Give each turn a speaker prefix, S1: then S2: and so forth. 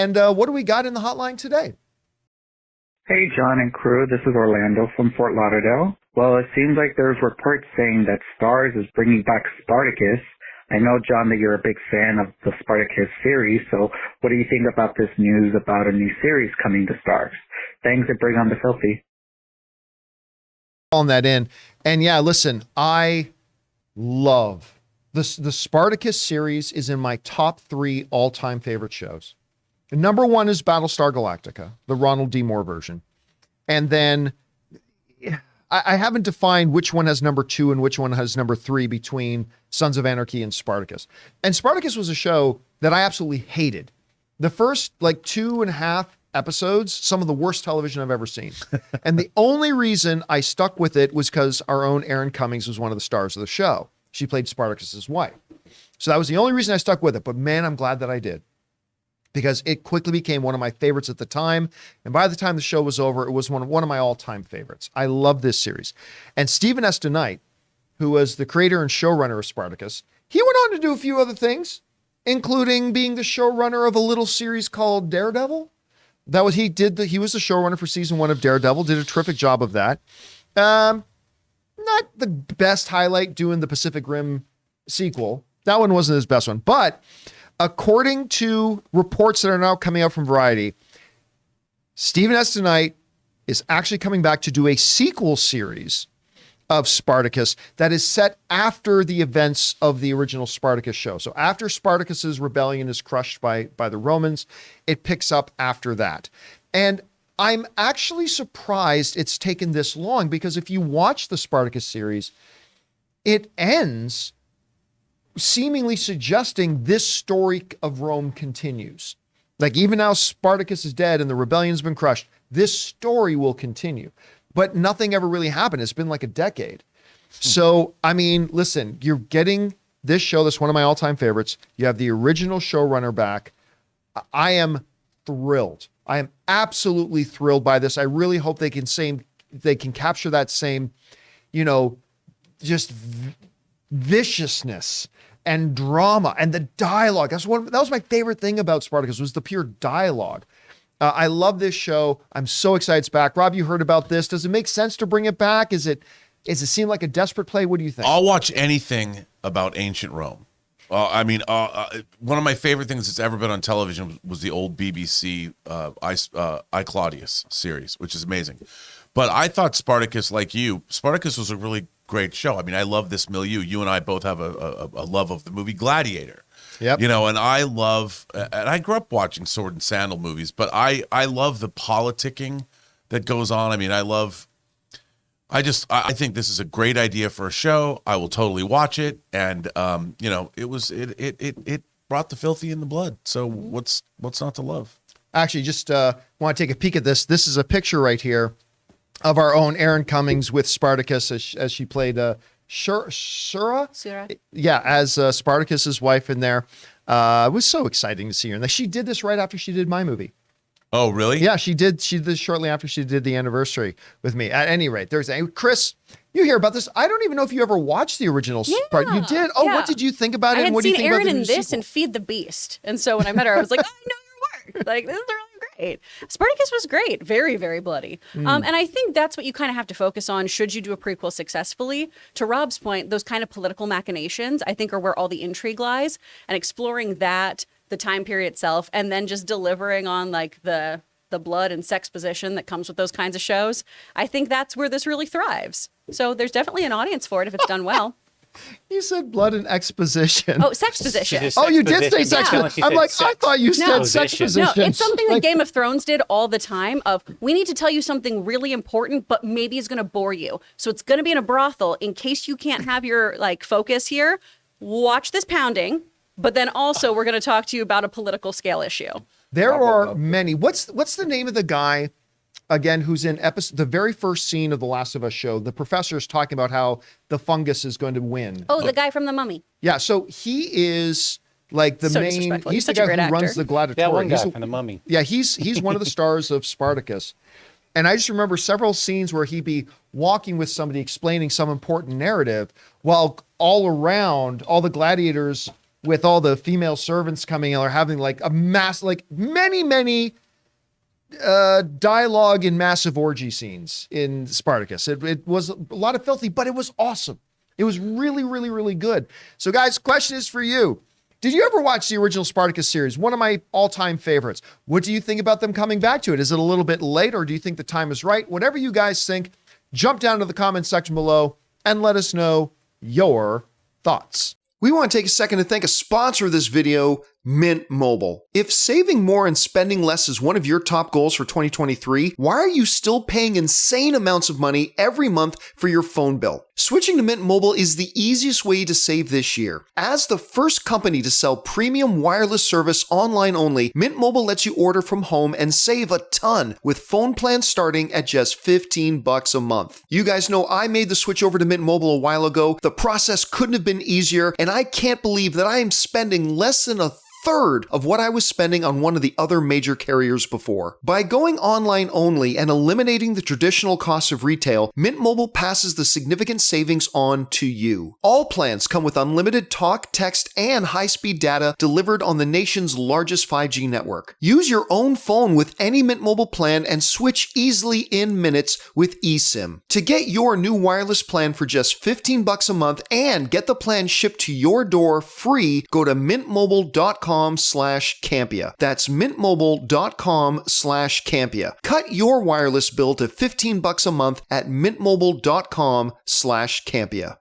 S1: And what do we got in the hotline today?
S2: Hey, John and crew. This is Orlando from Fort Lauderdale. Well, it seems like there's reports saying that Starz is bringing back Spartacus. I know, John, that you're a big fan of the Spartacus series, so what do you think about this news about a new series coming to Starz? Thanks, and bring on the filthy.
S1: On that in. And yeah, listen, I love the Spartacus series is in my top 3 all-time favorite shows. Number 1 is Battlestar Galactica, the Ronald D. Moore version. And then I haven't defined which one has number 2 and which one has number 3 between Sons of Anarchy and Spartacus. And Spartacus was a show that I absolutely hated. The first 2.5 episodes, some of the worst television I've ever seen. And the only reason I stuck with it was because our own Erin Cummings was one of the stars of the show. She played Spartacus's wife. So that was the only reason I stuck with it. But man, I'm glad that I did, because it quickly became one of my favorites at the time. And by the time the show was over, it was one of my all-time favorites. I love this series. And Stephen S. DeKnight, who was the creator and showrunner of Spartacus, he went on to do a few other things, including being the showrunner of a little series called Daredevil. He was the showrunner for season 1 of Daredevil, did a terrific job of that. Not the best highlight doing the Pacific Rim sequel. That one wasn't his best one, but according to reports that are now coming out from Variety, Stephen S. DeKnight is actually coming back to do a sequel series of Spartacus that is set after the events of the original Spartacus show. So after Spartacus's rebellion is crushed by the Romans, it picks up after that. And I'm actually surprised it's taken this long, because if you watch the Spartacus series, it ends seemingly suggesting this story of Rome continues. Like, even now Spartacus is dead and the rebellion's been crushed, this story will continue. But nothing ever really happened. It's been like a decade. So, I mean, listen, you're getting this show that's one of my all-time favorites. You have the original showrunner back. I am thrilled. I am absolutely thrilled by this. I really hope they can capture that same, just viciousness and drama and the dialogue. That was my favorite thing about Spartacus, was the pure dialogue. I love this show. I'm so excited it's back. Rob, you heard about this. Does it make sense to bring it back? Does it seem like a desperate play? What do you think?
S3: I'll watch anything about ancient Rome. One of my favorite things that's ever been on television was the old BBC I Claudius series, which is amazing. But I thought Spartacus was a really great show. I mean, I love this milieu. You and I both have a love of the movie Gladiator.
S1: Yep.
S3: And I grew up watching sword and sandal movies, but I love the politicking that goes on. I mean, I think this is a great idea for a show. I will totally watch it. And, it brought the filthy in the blood. So what's not to love?
S1: Actually, just want to take a peek at this. This is a picture right here of our own Erin Cummings with Spartacus as she played Sura? Yeah, as Spartacus's wife in there. It was so exciting to see her. And she did this right after she did my movie.
S3: Oh, really?
S1: Yeah, she did. She did this shortly after she did the anniversary with me. At any rate, Chris, you hear about this. I don't even know if you ever watched the original part. You did? Oh, yeah. What did you think about it? And what do you think about the new sequel?
S4: I had seen Erin in this and Feed the Beast. And so when I met her, I was like, oh, I know your work. Like, this is really great. Spartacus was great. Very, very bloody. And I think that's what you kind of have to focus on should you do a prequel successfully. To Rob's point, those kind of political machinations, I think, are where all the intrigue lies. And exploring that, the time period itself, and then just delivering on like the blood and sex position that comes with those kinds of shows. I think that's where this really thrives. So there's definitely an audience for it if it's done well.
S1: You said blood and exposition.
S4: Oh, sex position.
S1: Oh, you did say sex position. I'm like, I thought you said sex position.
S4: No, it's something that Game of Thrones did all the time of, we need to tell you something really important, but maybe it's going to bore you. So it's going to be in a brothel. In case you can't have your focus here, watch this pounding. But then also we're going to talk to you about a political scale issue.
S1: There are many. What's the name of the guy, again, who's in the very first scene of The Last of Us show? The professor is talking about how the fungus is going to win.
S4: Oh, the guy from The Mummy.
S1: Yeah, so he is like the main. He's the guy who runs the gladiator.
S5: That one guy from The Mummy.
S1: Yeah, he's one of the stars of Spartacus. And I just remember several scenes where he'd be walking with somebody explaining some important narrative while all around, all the gladiators with all the female servants coming in or having like a many dialogue and massive orgy scenes in Spartacus. It was a lot of filthy, but it was awesome. It was really, really, really good. So guys, question is for you. Did you ever watch the original Spartacus series? One of my all-time favorites. What do you think about them coming back to it? Is it a little bit late, or do you think the time is right? Whatever you guys think, jump down to the comment section below and let us know your thoughts. We want to take a second to thank a sponsor of this video, Mint Mobile. If saving more and spending less is one of your top goals for 2023, why are you still paying insane amounts of money every month for your phone bill? Switching to Mint Mobile is the easiest way to save this year. As the first company to sell premium wireless service online only, Mint Mobile lets you order from home and save a ton with phone plans starting at just $15 a month. You guys know I made the switch over to Mint Mobile a while ago. The process couldn't have been easier, and I can't believe that I am spending less than a third of what I was spending on one of the other major carriers before. By going online only and eliminating the traditional costs of retail, Mint Mobile passes the significant savings on to you. All plans come with unlimited talk, text, and high-speed data delivered on the nation's largest 5G network. Use your own phone with any Mint Mobile plan and switch easily in minutes with eSIM. To get your new wireless plan for just $15 a month and get the plan shipped to your door free, go to mintmobile.com/Campea. That's mintmobile.com/Campea. Cut your wireless bill to $15 a month at mintmobile.com/Campea.